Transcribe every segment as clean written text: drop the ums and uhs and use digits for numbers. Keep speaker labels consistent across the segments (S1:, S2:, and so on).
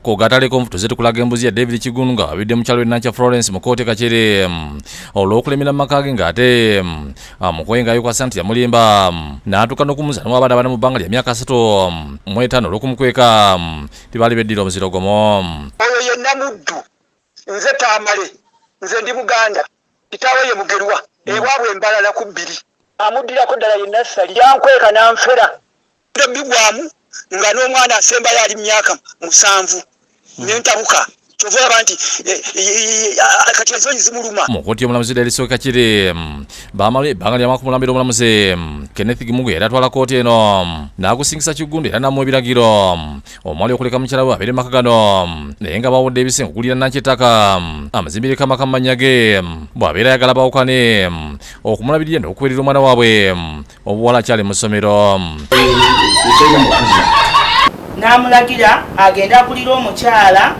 S1: ko Agataliikonfuufu tuze tukulaga embuzi ya David Kigunga abidde mu kyalo Nacha Florence mu kooti Kacere olw'okulemera amaka ge ng'ate mukwenga yeekwasa nti yamulimba n'atuuka n'okumuza n'omwabadde abana mu bbanga lya myaka 35 olw'okumukweka tibaali beddira omuziro gomo.
S2: Oyo ye namuddu nze Tamale nze ndi Buganda kitaawe ye Mugerwa ewaabwe Mbalala ku 2 amuddirako ddala ye Nassali yankweka n'anfera bigwamu nga n'omwana asemba yali myaka 7 n'entabuka kyova abantu kati ensonyi zimuluma.
S1: Mu kkooti y'omulamuzi David Kacere baamala ebbanga lya makumulambira omulamuzi Kenneth Gimugu era atwala kkooti eno n'akusingisa Kigundu era n'amuwa ebiragiro omwali okuleka mukyala we abeere maka gano naye nga bawudde ebisengo okulira Nankyettaka amazimbireko amaka mu mannya ge bw'abeera ayagala bawukane okumulabirira n'okuberera omwana waabwe obuwala akyali mu ssomero.
S3: N'amulagira agenda akulira omukyala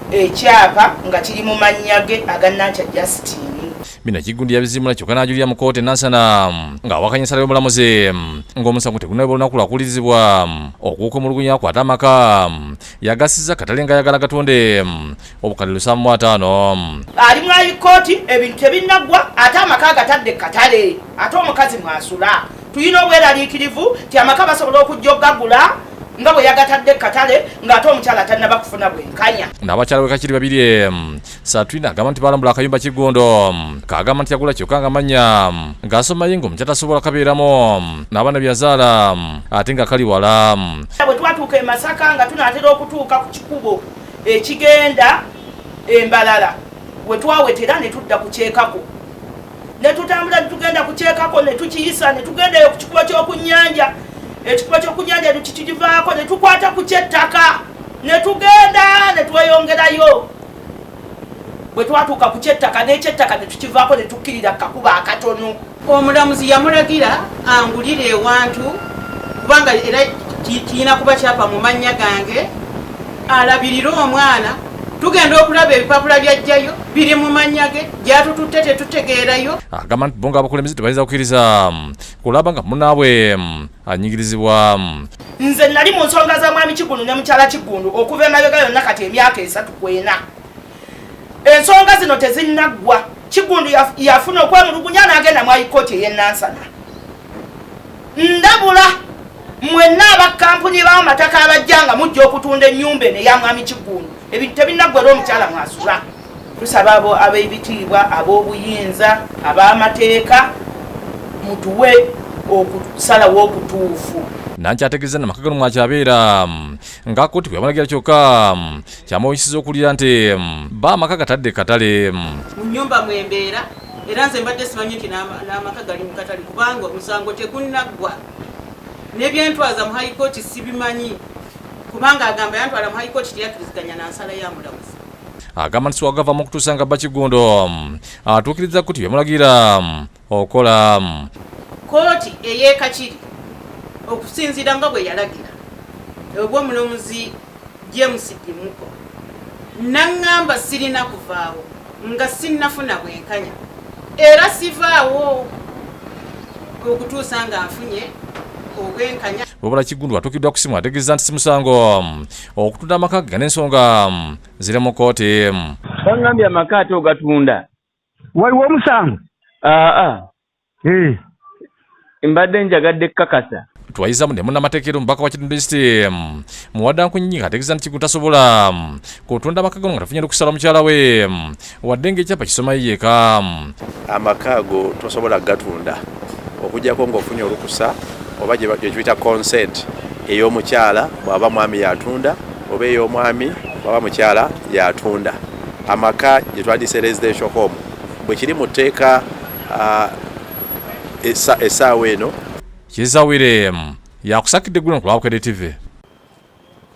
S3: ekyapa nga kiri mu mannya ge aga Nankya Justine.
S1: Bino Kigundu yabizimula kyokka n'ajulira mu kkooti Nansana ng'awakanya ensala y'omulamuzi ng'omusango tegunnaba olunaku lwakulirizibwa okuwukamulugunya akwata amaka yagasizza katale ng'ayagala gatonde obukadde 750.
S3: Ali mu kkooti ebintu tebinnagwa ate amaka agatadde katale ate omukazi mwasula. Tuyina obweraliikirivu ti amaka basobola okujja okugagula nga bwe yagatadde katale ng'ate omukyala tannaba kufuna bwenkanya.
S1: N'abakyala we kakiri babiri Saturina agamba nti balambula akayumba Kigondo kagamba nti yagula kyokka nga mannya ng'asomayo ng'omukyala tasobola kabeeramu n'abaana byazaala ate nga kali wala.
S3: Bwe twatuuka e Masaka nga tunaatera okutuuka ku kikubo ekigenda Mbalala we twawetera ne tudda kukyekako ne tutambula ne tugenda kukyekako ne tukiyisa ne tugendayo ku kikubo ky'okunnyanja ekikubo ky'okunnyanja ne tukivaako ne tukwata ku kyettaka ne tugenda ne tweyongerayo. Bwe twatuuka ku kyettaka n'ekyettaka ne tukivaako ne tukkirira kakuba akatono.
S4: Omulamuzi yamulagira angulire ewantu kubanga era kirina kuba kyapa mu mannya gange alabirire omwana tugenda okulaba ebipapula byajjayo biri mu mannya ge gyatututte tetutegeerayo.
S1: Agamba nti bonga abakulembeze tebayinza kukkiriza kulaba nga munnaabwe anyigirizibwa.
S3: Nze nali mu nsonga za mwami Kigundu ne mukyala Kigundu okuva emabega yonna kati emyaka 3 kwena. Ensonga zino tezinnaggwa. Kigundu yafuna okwemulugunya n'agenda mu kkooti ey'e Nansana. Ndabula mwenna abakampuni b'amataka abajjanga mujja okutunda ennyumba eno eya mwami Kigundu. Ebintu tebinnagwa era omukyala mwasula. Tusaba abo ab'ebitiibwa ab'obuyinza ab'amateeka mutuwe okusalawo okutuufu.
S1: Nankyategeeza n'amaka gano mwakyabeera nga kkooti bwe yamulagira kyokka kyamawunyisiza okulira nti baamaka agatadde katale.
S4: Mu nnyumba mwembeera era nze mbadde simanyi nti n'amaka gali mu katale kubanga omusango tegunnaggwa n'ebyentwaza mu high court sibimanyi kubanga agamba yantwala mu high court teyakkiriziganya na nsala ya mulamuzi.
S1: Agamba nti siwagavamu okutuusa nga bba Kigondo atuukiriza kkooti byamulagira okola.
S4: Kooti ey'e Kakiri okusinziira nga bwe yalagira obw'omulamuzi James Dimuko naŋŋamba sirina kuvaawo nga sinnafuna bwenkanya era sivaawo okutuusa nga nfunye obwenkanya.
S1: Wabula Kigundu atuukiddwa ku simu ategeeza nti si musango okutunda amaka ge n'ensonga ziri mu kkooti.
S5: Bangambye amaka ate ogatunda.
S2: Waliwo omusango?
S5: Mbadde njagadde kkakasa.
S1: Twayizamu ne munnamateekero omubaka wa Kitundu East Muwaddankunyi ategeeza nti Kigundu tasobola kutunda amaka gano nga tafunye okusala mukyala we wadde ng'ekyapa kisomayo yeka.
S6: Amaka ago tosobola gatunda okujjako ng'ofunye olukusa oba gye tuyita consent ey'omukyala bw'aba mwami yatunda oba ey'omwami bw'aba mukyala yatunda. Amaka gye twandise residential home bwe kiri mu tteeka essaawa eno
S1: Kizawire yakusakidde ggulo ku Bukedde TV.